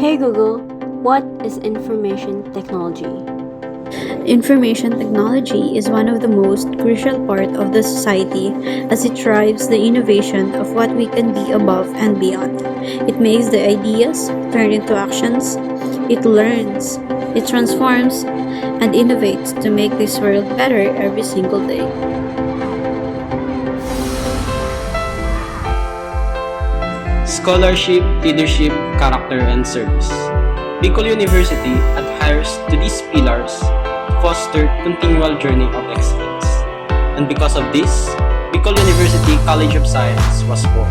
Hey Google, what is information technology? Information technology is one of the most crucial part of the society as it drives the innovation of what we can be above and beyond. It makes the ideas turn into actions. It learns, it transforms, and innovates to make this world better every single day. Scholarship, leadership, character, and service. Bicol University adheres to these pillars to foster continual journey of excellence. And because of this, Bicol University College of Science was born.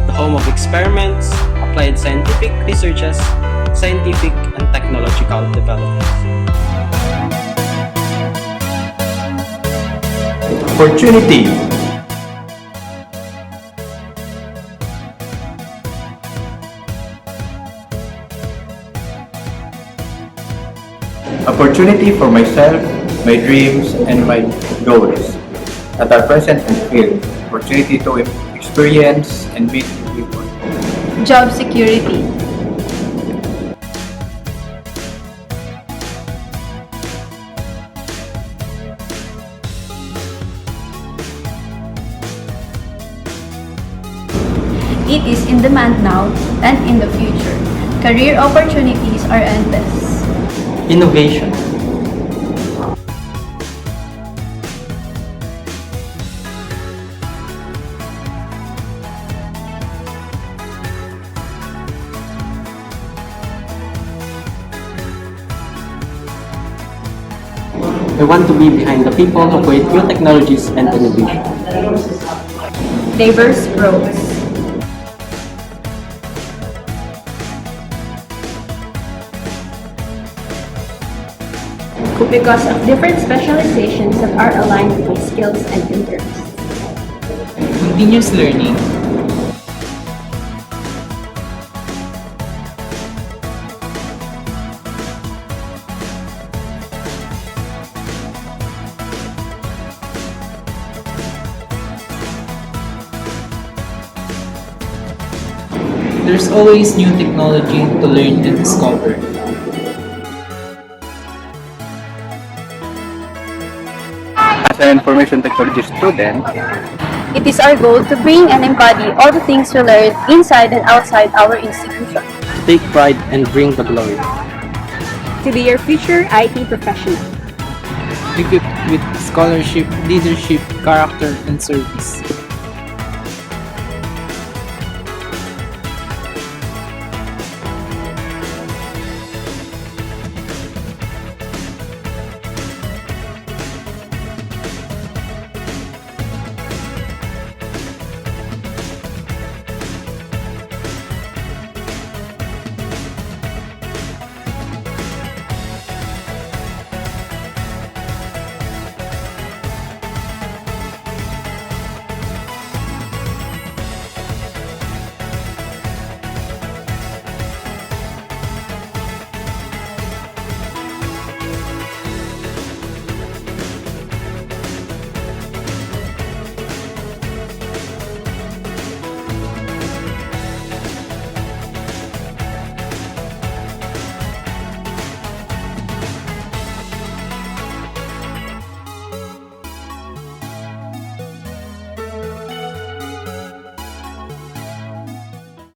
The home of experiments, applied scientific researches, scientific and technological development. Opportunity. Opportunity for myself, my dreams, and my goals that are present and filled. Opportunity to experience and meet new people. Job security. It is in demand now and in the future. Career opportunities are endless. Innovation. I want to be behind the people who create new technologies and innovation. Diverse roles. Because of different specializations that are aligned with my skills and interests. Continuous learning. There's always new technology to learn and discover. As an information technology student, It is our goal to bring and embody all the things we learn inside and outside our institution. Take pride and bring the glory. To be your future IT professional. Equipped with scholarship, leadership, character, and service.